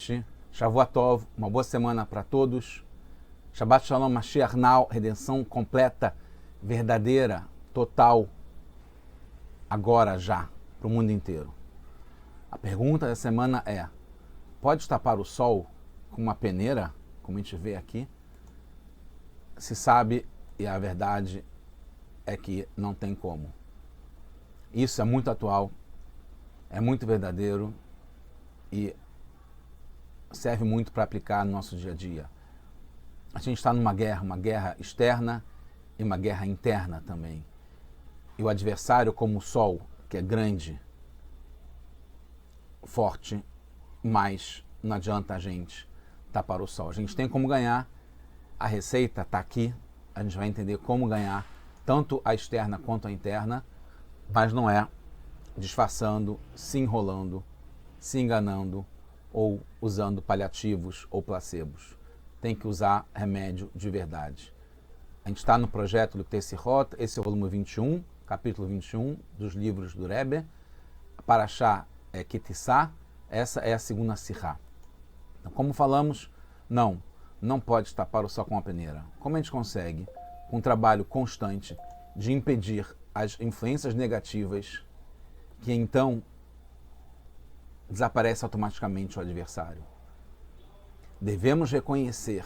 noite, Shavua Tov, uma boa semana para todos. Shabbat Shalom, Mashiach Now, redenção completa, verdadeira, total, agora já, para o mundo inteiro. A pergunta da semana é: pode tapar o sol com uma peneira, como a gente vê aqui? Se sabe, e a verdade é que não tem como. Isso é muito atual, é muito verdadeiro e serve muito para aplicar no nosso dia a dia. A gente está numa guerra externa e uma guerra interna também. E o adversário, como o sol, que é grande, forte, mas não adianta a gente tapar o sol. A gente tem como ganhar, a receita está aqui, a gente vai entender como ganhar tanto a externa quanto a interna, mas não é disfarçando, se enrolando, se enganando ou usando paliativos ou placebos. Tem que usar remédio de verdade. A gente está no projeto Likkutei Sichot, esse é o volume 21, capítulo 21 dos livros do Rebbe. A Parashá é Kitissá, essa é a segunda Sichá. Então, como falamos, não pode tapar o sol com a peneira. Como a gente consegue? Com um trabalho constante de impedir as influências negativas que então desaparece automaticamente o adversário. Devemos reconhecer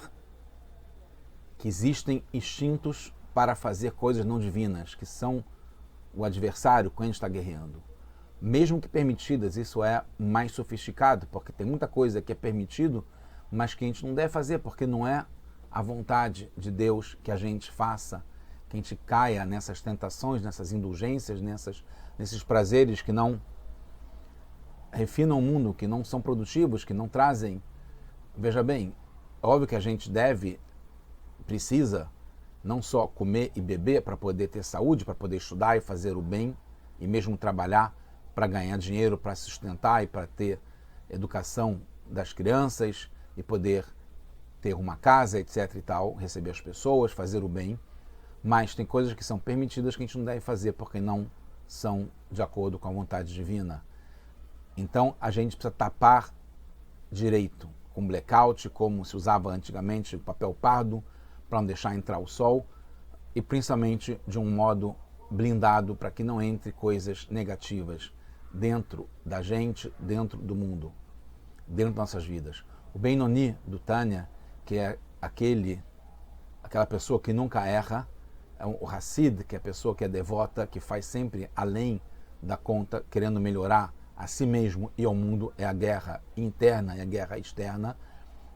que existem instintos para fazer coisas não divinas, que são o adversário quando a gente está guerreando. Mesmo que permitidas, isso é mais sofisticado, porque tem muita coisa que é permitido, mas que a gente não deve fazer, porque não é a vontade de Deus que a gente faça, que a gente caia nessas tentações, nessas indulgências, nesses prazeres que não refinam o mundo, que não são produtivos, que não trazem. Veja bem, óbvio que a gente precisa não só comer e beber para poder ter saúde, para poder estudar e fazer o bem, e mesmo trabalhar para ganhar dinheiro, para sustentar e para ter educação das crianças e poder ter uma casa, etc e tal, receber as pessoas, fazer o bem, mas tem coisas que são permitidas que a gente não deve fazer porque não são de acordo com a vontade divina. Então a gente precisa tapar direito, com blackout, como se usava antigamente, papel pardo, para não deixar entrar o sol, e principalmente de um modo blindado para que não entre coisas negativas dentro da gente, dentro do mundo, dentro das nossas vidas. O Benoni do Tânia, que é aquela pessoa que nunca erra, é o Hassid, que é a pessoa que é devota, que faz sempre além da conta, querendo melhorar a si mesmo e ao mundo, é a guerra interna e a guerra externa.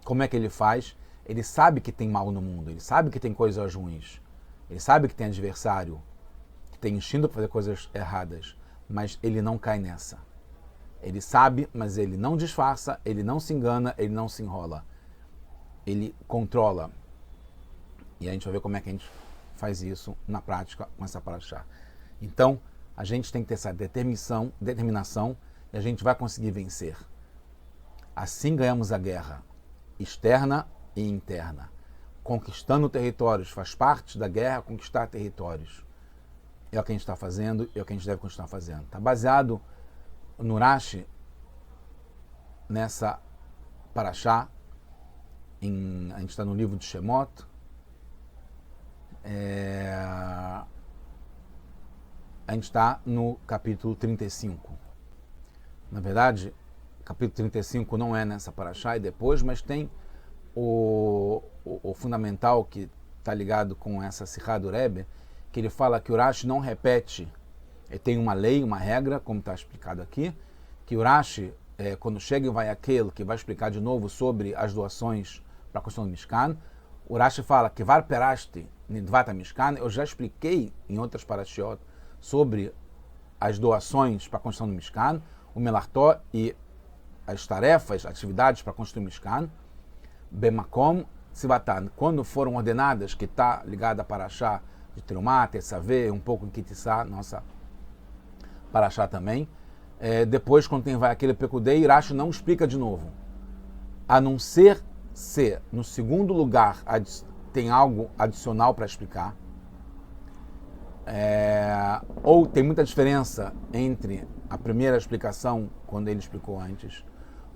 Como é que ele faz? Ele sabe que tem mal no mundo, ele sabe que tem coisas ruins, ele sabe que tem adversário, que tem instinto para fazer coisas erradas, mas ele não cai nessa. Ele sabe, mas ele não disfarça, ele não se engana, ele não se enrola. Ele controla. E a gente vai ver como é que a gente faz isso na prática com essa parashá. Então, a gente tem que ter essa determinação e a gente vai conseguir vencer. Assim ganhamos a guerra externa e interna. Conquistando territórios faz parte da guerra, conquistar territórios. É o que a gente está fazendo e é o que a gente deve continuar fazendo. Está baseado no Rashi, nessa parashá, a gente está no livro de Shemot, a gente está no capítulo 35. Na verdade, o capítulo 35 não é nessa parashá e depois, mas tem o fundamental que está ligado com essa Sichá do Rebbe, que ele fala que o Rashi não repete, tem uma lei, uma regra, como está explicado aqui, que o Rashi, quando chega em Vayakel, que vai explicar de novo sobre as doações para a construção do Mishkan, o Rashi fala que var perashti nidvat Mishkan, eu já expliquei em outras parashiot sobre as doações para a construção do Mishkan, o Melartó e as tarefas, atividades para construir o Mishkan, Bemakom Sivatan, quando foram ordenadas, que está ligada a Parashá de Terumá, Tessavê, um pouco em Kitissá, nossa Parashá também. Depois, quando tem vai aquele Pekudei, Rashi não explica de novo. A não ser se, no segundo lugar, tem algo adicional para explicar, ou tem muita diferença entre a primeira explicação, quando ele explicou antes,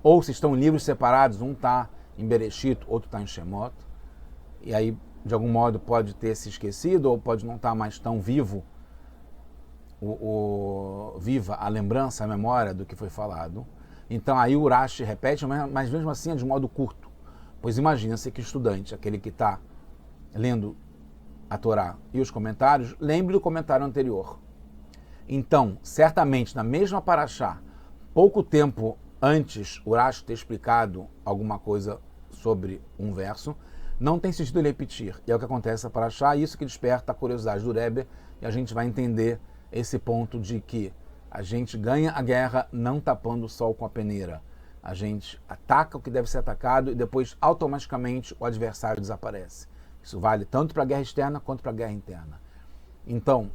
ou se estão em livros separados, um está em Bereshit, outro está em Shemot, e aí, de algum modo, pode ter se esquecido, ou pode não estar mais tão vivo, viva a lembrança, a memória do que foi falado. Então aí o Urashi repete, mas mesmo assim é de modo curto. Pois imagina-se que o estudante, aquele que está lendo a Torá e os comentários, lembre do comentário anterior. Então, certamente, na mesma paraxá, pouco tempo antes o Urashi ter explicado alguma coisa sobre um verso, não tem sentido ele repetir. E é o que acontece na paraxá, isso que desperta a curiosidade do Rebbe, e a gente vai entender esse ponto de que a gente ganha a guerra não tapando o sol com a peneira. A gente ataca o que deve ser atacado e depois automaticamente o adversário desaparece. Isso vale tanto para a guerra externa quanto para a guerra interna. Então,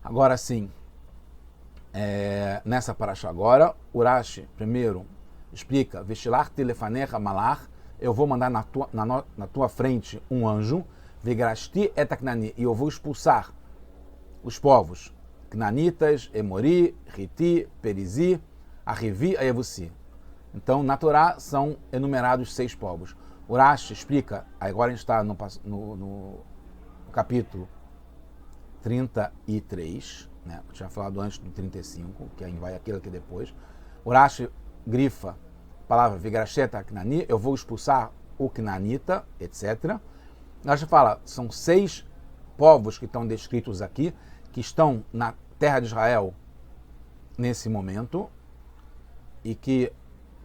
agora sim, nessa paraxá agora, Urashi primeiro explica, Veshilar telefanecha malach, eu vou mandar na tua frente um anjo, Vegrashti etaknani, e eu vou expulsar os povos, Knanitas, Emori, Hiti, Perizi, Arrivi e Yevusi. Então, na Torá são enumerados 6 povos. Urashi explica, agora a gente está no capítulo 33, né? Eu tinha falado antes do 35, que aí vai aquilo aqui depois. Urashi grifa a palavra Vigrasheta Knani, eu vou expulsar o Knanita, etc. Urashi fala, são 6 povos que estão descritos aqui, que estão na terra de Israel nesse momento, e que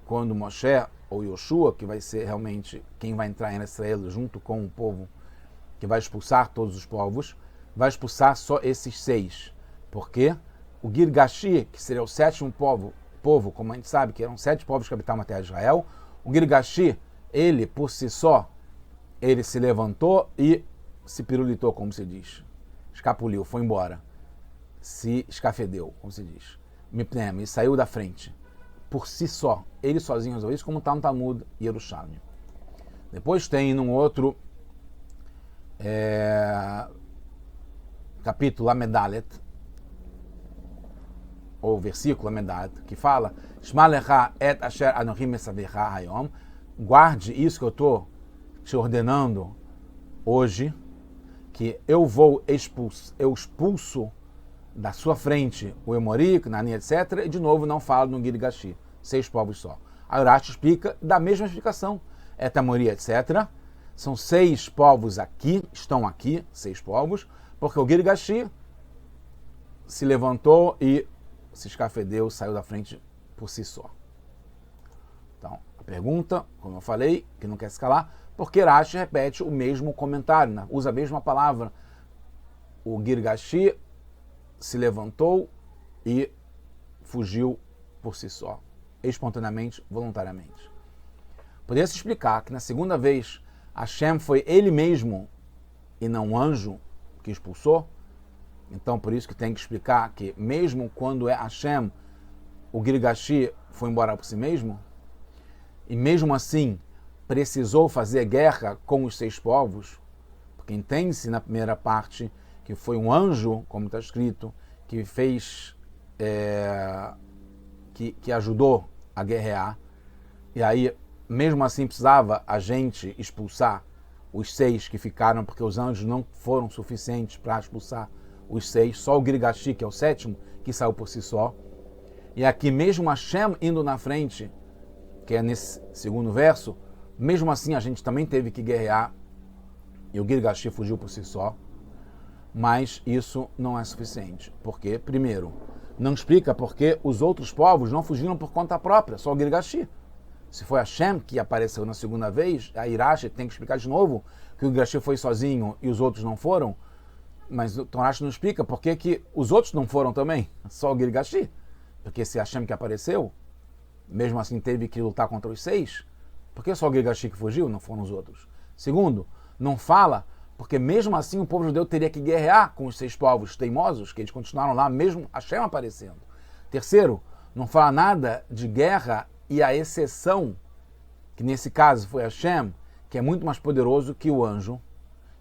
quando Moshe ou Yoshua, que vai ser realmente quem vai entrar em Israel junto com o povo que vai expulsar todos os povos, vai expulsar só esses 6. Porque o Girgashi, que seria o 7º povo, como a gente sabe que eram 7 povos que habitavam a terra de Israel, o Girgashi, ele por si só, ele se levantou e se pirulitou, como se diz. Escapuliu, foi embora. Se escafedeu, como se diz. E saiu da frente. Por si só. Ele sozinho resolveu isso, como está no Talmud Yerushalmi. Depois tem num outro capítulo Lamedalet, ou versículo Lamedalet, que fala Shma lecha et asher anochim mesavecha hayom, guarde isso que eu estou te ordenando hoje, que eu expulso da sua frente o Emori, Nani, etc. E de novo não fala no Girgashi, 6 povos só. A Urashi explica, da mesma explicação, Etamori, etc. São 6 povos aqui, estão aqui, 6 povos, porque o Girgashi se levantou e se escafedeu, saiu da frente por si só. Então, a pergunta, como eu falei, que não quer se calar, porque Urashi repete o mesmo comentário, né? Usa a mesma palavra. O Girgashi se levantou e fugiu por si só, espontaneamente, voluntariamente. Poderia se explicar que na segunda vez Hashem foi ele mesmo e não um anjo que expulsou. Então por isso que tem que explicar que mesmo quando é Hashem, o Girgashi foi embora por si mesmo, e mesmo assim precisou fazer guerra com os 6 povos, porque entende-se na primeira parte que foi um anjo, como está escrito, que fez, que ajudou a guerrear, e aí, mesmo assim, precisava a gente expulsar os 6 que ficaram, porque os anjos não foram suficientes para expulsar os 6, só o Girgashi, que é o 7º, que saiu por si só. E aqui, mesmo Hashem indo na frente, que é nesse segundo verso, mesmo assim a gente também teve que guerrear, e o Girgashi fugiu por si só. Mas isso não é suficiente. Porque, primeiro, não explica porque os outros povos não fugiram por conta própria, só o Girgashi. Se foi Hashem que apareceu na segunda vez, a Urashi tem que explicar de novo que o Girgashi foi sozinho e os outros não foram. Mas o Urashi não explica por que os outros não foram também, só o Girgashi. Porque se Hashem que apareceu, mesmo assim teve que lutar contra os 6, por que só o Girgashi que fugiu, não foram os outros? Segundo, não fala porque mesmo assim o povo judeu teria que guerrear com os 6 povos teimosos, que eles continuaram lá mesmo Hashem aparecendo. Terceiro, não fala nada de guerra e a exceção, que nesse caso foi Hashem, que é muito mais poderoso que o anjo,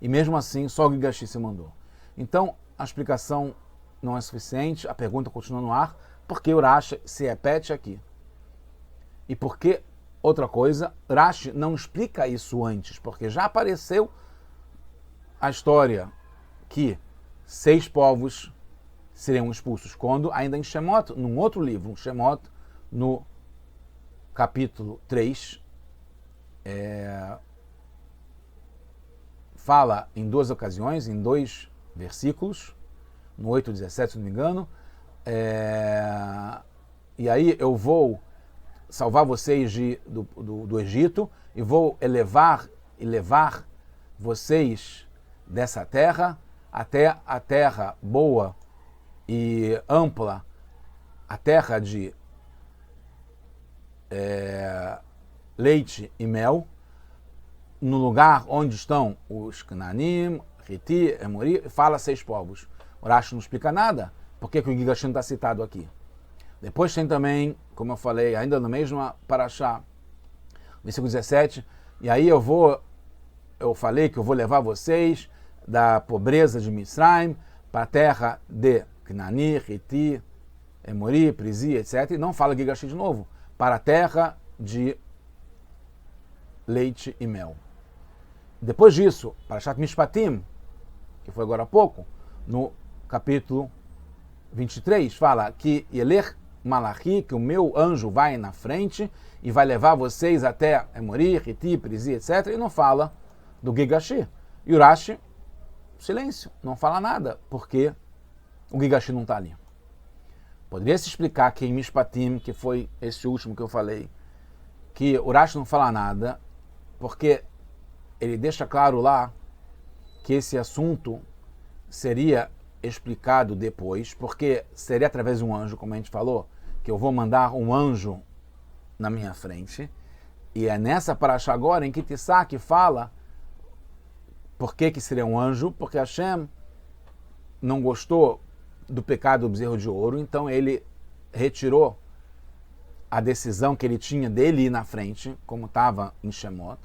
e mesmo assim só o Girgashi se mandou. Então a explicação não é suficiente, a pergunta continua no ar, porque Urashi se repete aqui. E por que outra coisa? Rashi não explica isso antes, porque já apareceu a história que 6 povos seriam expulsos, quando ainda em Shemot, num outro livro, Shemot, no capítulo 3, fala em 2 ocasiões, em 2 versículos, no 8:17, se não me engano, e aí eu vou salvar vocês do Egito e vou levar vocês dessa terra até a terra boa e ampla, a terra de leite e mel, no lugar onde estão os Cananim, Hiti, Emori, fala 6 povos. O Rashi não explica nada. Por que o Gigashi não está citado aqui? Depois tem também, como eu falei, ainda no mesmo Parashá, versículo 17, e aí eu falei que eu vou levar vocês da pobreza de Mitzrayim para a terra de Cananim, Hiti, Emori, Prizi, etc. E não fala Gigashi de novo, para a terra de leite e mel. Depois disso, Parashat Mishpatim, que foi agora há pouco, no capítulo 23, fala que Yelech Malachi, que o meu anjo vai na frente e vai levar vocês até Emori, Hiti, Prizi, etc. E não fala do Gigashi. E o Rashi, silêncio, não fala nada, porque o Gigashi não está ali. Poderia se explicar que em Mishpatim, que foi esse último que eu falei, que o Rashi não fala nada, porque ele deixa claro lá que esse assunto seria explicado depois, porque seria através de um anjo, como a gente falou, que eu vou mandar um anjo na minha frente, e é nessa paraxá agora em que Tissaque fala por que seria um anjo, porque Hashem não gostou do pecado do bezerro de ouro, então ele retirou a decisão que ele tinha dele ir na frente, como estava em Shemot,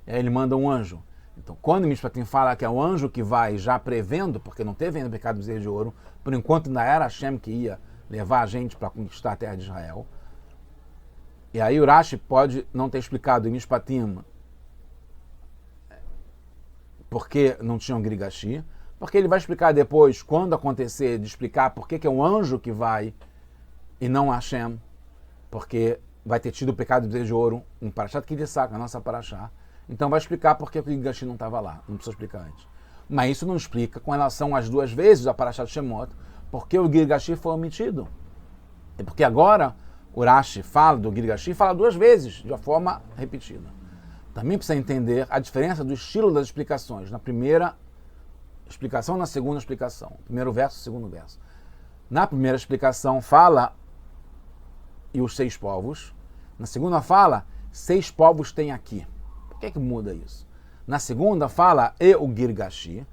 e aí ele manda um anjo. Então, quando o Mishpatim fala que é o anjo que vai já prevendo, porque não teve ainda o pecado do bezerro de ouro, por enquanto ainda era Hashem que ia levar a gente para conquistar a terra de Israel. E aí o Rashi pode não ter explicado em Mishpatim porque não tinha um Grigashi, porque ele vai explicar depois, quando acontecer, de explicar por que é um anjo que vai e não Hashem, porque vai ter tido o pecado do bezerro de ouro em Parashat Ki-Tissaque, a nossa Parashá. Então vai explicar por que o Gigashi não estava lá, não precisa explicar antes. Mas isso não explica com relação às 2 vezes da Parashat Shemot, porque o Gigashi foi omitido. É porque agora o Rashi fala do Gigashi, fala 2 vezes, de uma forma repetida. Também precisa entender a diferença do estilo das explicações, na primeira explicação e na segunda explicação. Primeiro verso, segundo verso. Na primeira explicação fala e os 6 povos. Na segunda fala, 6 povos tem aqui. Por que muda isso? Na segunda fala e o Girgashi.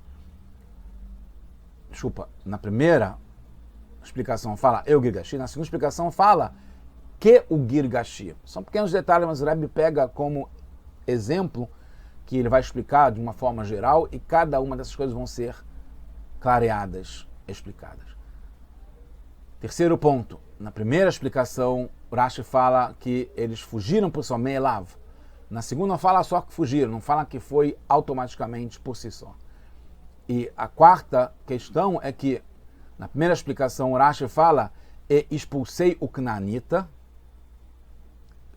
Desculpa, na primeira explicação fala e o Girgashi. Na segunda explicação fala que o Girgashi. São pequenos detalhes, mas o Rebbe pega como exemplo que ele vai explicar de uma forma geral e cada uma dessas coisas vão ser clareadas, explicadas. Terceiro ponto. Na primeira explicação, o Rashi fala que eles fugiram por só Me'elav. Na segunda fala só que fugiram, não fala que foi automaticamente por si só. E a quarta questão é que, na primeira explicação, o Rashi fala e expulsei o Canaanita.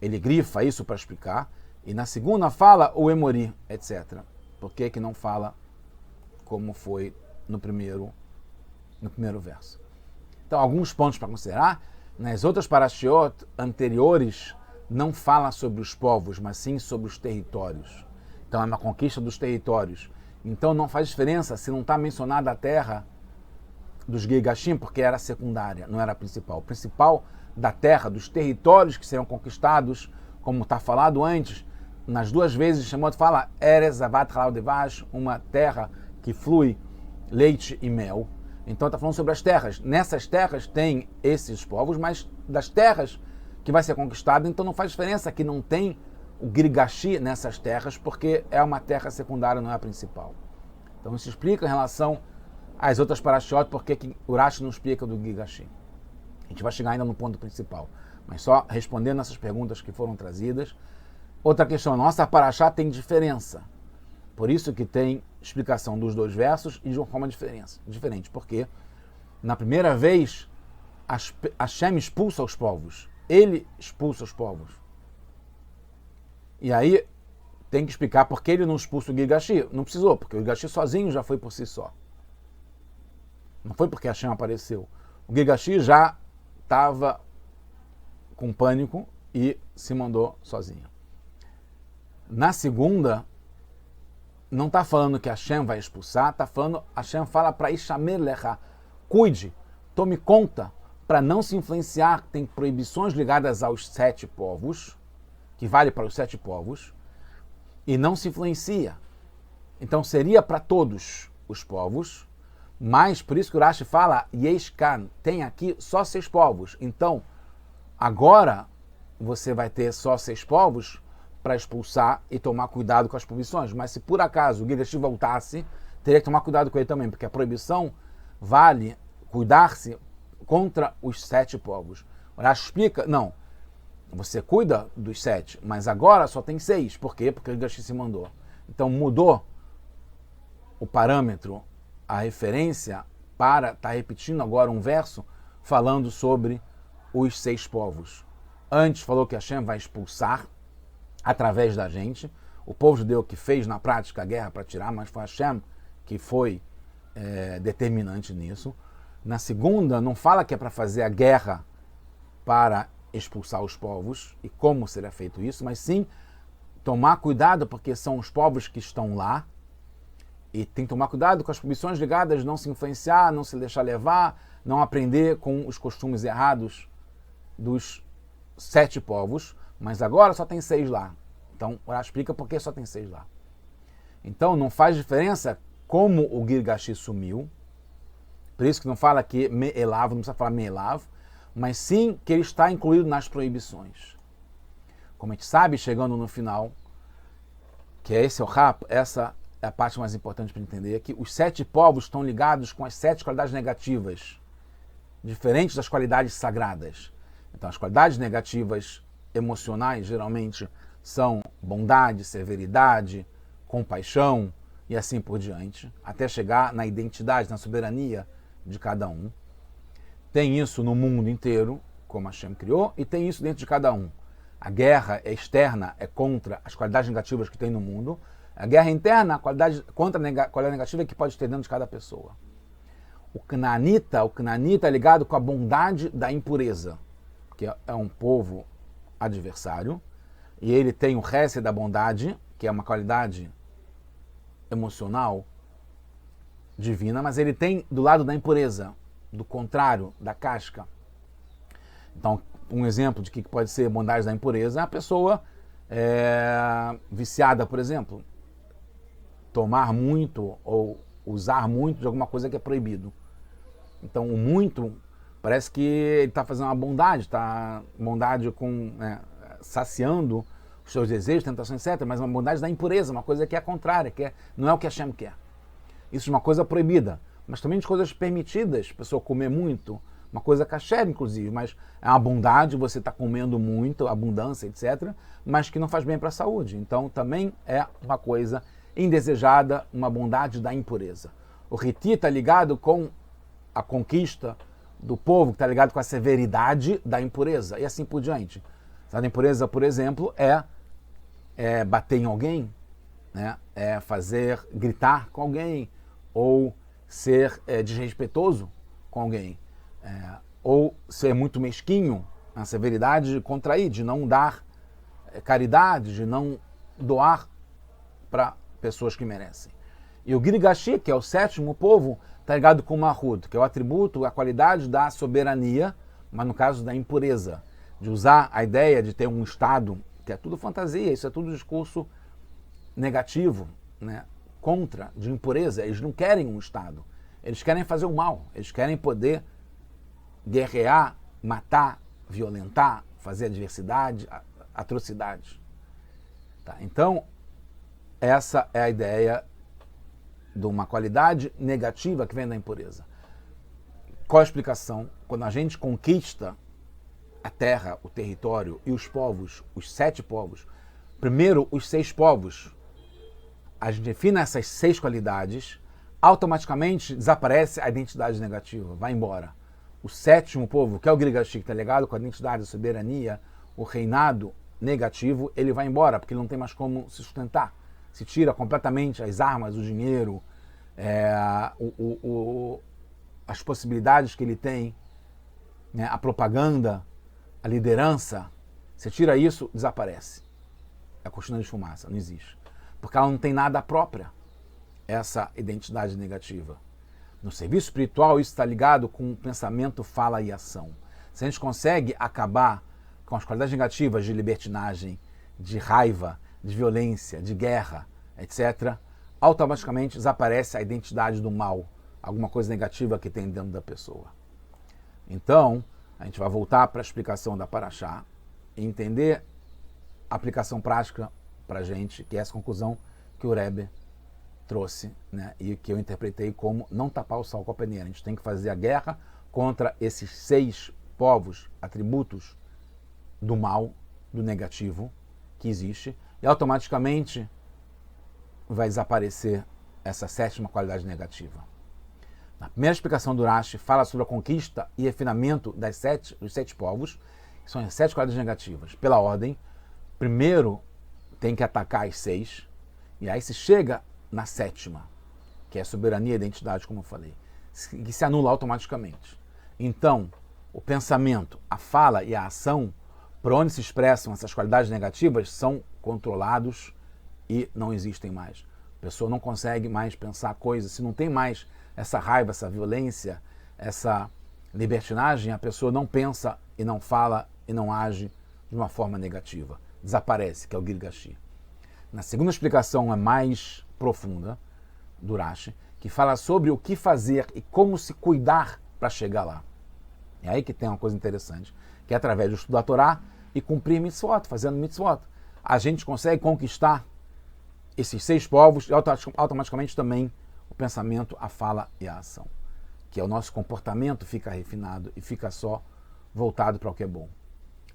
Ele grifa isso para explicar. E na segunda fala o Emori, etc. Por que não fala como foi no primeiro verso? Então, alguns pontos para considerar. Nas outras parashiot anteriores, não fala sobre os povos, mas sim sobre os territórios. Então, é uma conquista dos territórios. Então, não faz diferença se não está mencionada a terra dos Girgashim, porque era secundária, não era a principal. O principal da terra, dos territórios que serão conquistados, como está falado antes, nas 2 vezes, Shemot fala Erez Avat Halal Devash, uma terra que flui leite e mel. Então está falando sobre as terras. Nessas terras tem esses povos, mas das terras que vai ser conquistado, então não faz diferença que não tem o Girgashi nessas terras, porque é uma terra secundária, não é a principal. Então isso explica em relação às outras parashiot, porque o Rashi não explica do Girgashi. A gente vai chegar ainda no ponto principal. Mas só respondendo essas perguntas que foram trazidas. Outra questão, nossa paraxá tem diferença. Por isso que tem explicação dos dois versos e de uma forma diferente. Porque na primeira vez, Hashem expulsa os povos. Ele expulsa os povos. E aí tem que explicar por que ele não expulsa o Girgashi. Não precisou, porque o Girgashi sozinho já foi por si só. Não foi porque Hashem apareceu. O Girgashi já estava com pânico e se mandou sozinho. Na segunda, não está falando que Hashem vai expulsar, está falando, Hashem fala para Ishamer Lecha, cuide, tome conta, para não se influenciar. Tem proibições ligadas aos 7 povos, que vale para os 7 povos, e não se influencia. Então seria para todos os povos, mas por isso que o Rashi fala, Yeshkan, tem aqui só 6 povos. Então, agora você vai ter só 6 povos para expulsar e tomar cuidado com as proibições. Mas se por acaso o Girgashi voltasse, teria que tomar cuidado com ele também, porque a proibição vale cuidar-se contra os 7 povos. O Rashi explica, não, você cuida dos 7, mas agora só tem 6. Por quê? Porque o Girgashi se mandou. Então mudou o parâmetro, a referência, para estar repetindo agora um verso falando sobre os 6 povos. Antes falou que Hashem vai expulsar através da gente. O povo judeu que fez na prática a guerra para tirar, mas foi Hashem que foi determinante nisso. Na segunda, não fala que é para fazer a guerra para expulsar os povos e como será feito isso, mas sim tomar cuidado, porque são os povos que estão lá e tem que tomar cuidado com as proibições ligadas, não se influenciar, não se deixar levar, não aprender com os costumes errados dos 7 povos, mas agora só tem 6 lá. Então, ela explica por que só tem 6 lá. Então, não faz diferença como o Girgashi sumiu, por isso que não fala que Me'elav, não precisa falar Me'elav, mas sim que ele está incluído nas proibições. Como a gente sabe, chegando no final, que esse é o rap, essa é a parte mais importante para entender, que os 7 povos estão ligados com as 7 qualidades negativas, diferentes das qualidades sagradas. Então, as qualidades negativas emocionais, geralmente, são bondade, severidade, compaixão e assim por diante, até chegar na identidade, na soberania de cada um. Tem isso no mundo inteiro, como Hashem criou, e tem isso dentro de cada um. A guerra externa é contra as qualidades negativas que tem no mundo. A guerra interna, contra a qualidade negativa que pode ter dentro de cada pessoa. O Canaanita é ligado com a bondade da impureza, que é um povo adversário, e ele tem o resto da bondade, que é uma qualidade emocional divina, mas ele tem do lado da impureza, do contrário, da casca. Então, um exemplo de que pode ser bondade da impureza é a pessoa viciada, por exemplo, tomar muito ou usar muito de alguma coisa que é proibido. Então, o muito parece que ele está fazendo uma bondade, saciando os seus desejos, tentações, etc., mas uma bondade da impureza, uma coisa que é contrária, não é o que Hashem quer. Isso é uma coisa proibida, mas também de coisas permitidas, a pessoa comer muito, uma coisa kasher, inclusive, mas é uma bondade, você está comendo muito, abundância, etc., mas que não faz bem para a saúde. Então, também é uma coisa indesejada, uma bondade da impureza. O Riti está ligado com a conquista do povo, que está ligado com a severidade da impureza, e assim por diante. A impureza, por exemplo, é bater em alguém, né? É gritar com alguém, ou ser desrespeitoso com alguém, ou ser muito mesquinho, a severidade de contrair, de não dar caridade, de não doar para pessoas que merecem. E o Girgashi, que é o 7º povo, está ligado com o Mahud, que é o atributo, a qualidade da soberania, mas no caso da impureza, de usar a ideia de ter um Estado, que é tudo fantasia, isso é tudo discurso negativo, né, de impureza. Eles não querem um Estado, eles querem fazer o mal, eles querem poder guerrear, matar, violentar, fazer adversidade, atrocidades. Tá? Então, essa é a ideia de uma qualidade negativa que vem da impureza. Qual a explicação? Quando a gente conquista a terra, o território e os povos, os 7 povos, primeiro os 6 povos, a gente define essas 6 qualidades, automaticamente desaparece a identidade negativa, vai embora. O 7º povo, que é o Girgashi, que está ligado com a identidade, a soberania, o reinado negativo, ele vai embora, porque ele não tem mais como se sustentar. Se tira completamente as armas, o dinheiro, as possibilidades que ele tem, né, a propaganda, a liderança, você tira isso, desaparece. É a cortina de fumaça, não existe. Porque ela não tem nada própria, essa identidade negativa. No serviço espiritual, isso está ligado com pensamento, fala e ação. Se a gente consegue acabar com as qualidades negativas de libertinagem, de raiva, de violência, de guerra, etc., automaticamente desaparece a identidade do mal, alguma coisa negativa que tem dentro da pessoa. Então, a gente vai voltar para a explicação da Parashá e entender a aplicação prática para a gente, que é essa conclusão que o Rebbe trouxe, né, e que eu interpretei como não tapar o sol com a peneira. A gente tem que fazer a guerra contra esses 6 povos, atributos do mal, do negativo que existe, e automaticamente vai desaparecer essa 7ª qualidade negativa. Na primeira explicação do Rashi, fala sobre a conquista e refinamento dos 7 povos, que são as 7 qualidades negativas. Pela ordem, primeiro tem que atacar as 6, e aí se chega na 7ª, que é a soberania e identidade, como eu falei, que se anula automaticamente. Então, o pensamento, a fala e a ação, por onde se expressam essas qualidades negativas, são controlados e não existem mais. A pessoa não consegue mais pensar coisas. Se não tem mais essa raiva, essa violência, essa libertinagem, a pessoa não pensa e não fala e não age de uma forma negativa. Desaparece, que é o Girgashi. Na segunda explicação é mais profunda do Rashi, que fala sobre o que fazer e como se cuidar para chegar lá. É aí que tem uma coisa interessante, que é através do estudo da Torá e cumprir mitzvot, fazendo mitzvot, a gente consegue conquistar esses 6 povos e automaticamente também o pensamento, a fala e a ação. Que é o nosso comportamento fica refinado e fica só voltado para o que é bom.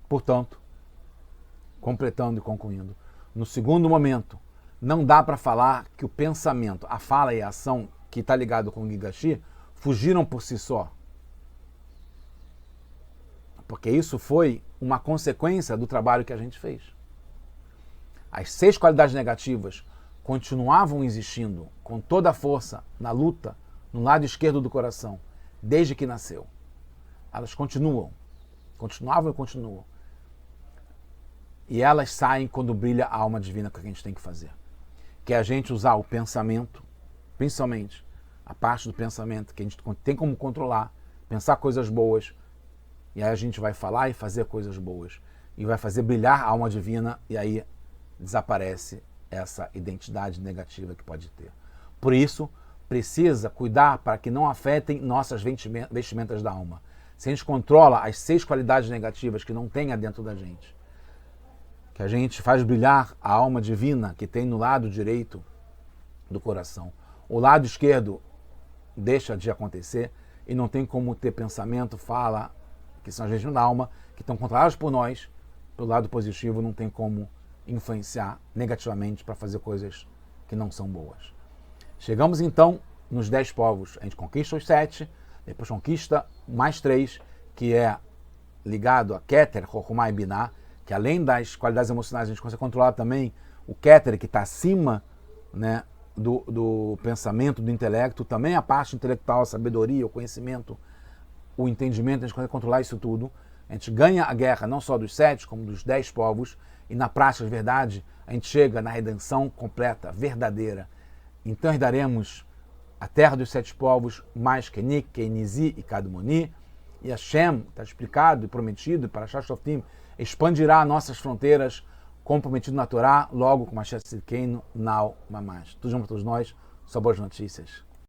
Portanto, completando e concluindo, no segundo momento, não dá para falar que o pensamento, a fala e a ação que está ligado com o Girgashi fugiram por si só. Porque isso foi uma consequência do trabalho que a gente fez. As 6 qualidades negativas continuavam existindo com toda a força na luta no lado esquerdo do coração, desde que nasceu. Elas continuavam e continuam. E elas saem quando brilha a alma divina que a gente tem que fazer. Que é a gente usar o pensamento, principalmente a parte do pensamento, que a gente tem como controlar, pensar coisas boas, e aí a gente vai falar e fazer coisas boas. E vai fazer brilhar a alma divina, e aí desaparece essa identidade negativa que pode ter. Por isso, precisa cuidar para que não afetem nossas vestimentas da alma. Se a gente controla as 6 qualidades negativas que não tenha dentro da gente, que a gente faz brilhar a alma divina que tem no lado direito do coração, o lado esquerdo deixa de acontecer e não tem como ter pensamento, fala, que são as vestimentas da alma, que estão controladas por nós, pelo lado positivo não tem como influenciar negativamente para fazer coisas que não são boas. Chegamos então nos 10 povos. A gente conquista os 7, depois conquista mais 3, que é ligado a Keter, Chokhmah e Binah, que além das qualidades emocionais a gente consegue controlar também o Keter, que está acima, né, do pensamento, do intelecto, também a parte intelectual, a sabedoria, o conhecimento, o entendimento, a gente consegue controlar isso tudo. A gente ganha a guerra não só dos 7, como dos 10 povos, e na prática, de verdade, a gente chega na redenção completa, verdadeira. Então herdaremos a terra dos 7 povos, mais Kenik, Kenizi e Kadmoni, e Hashem, está explicado e prometido para Shashoftim, expandirá nossas fronteiras, como prometido na Torá, logo com Mashiach Tzidkeinu, Now Mamash. Tudo junto para todos nós, só boas notícias.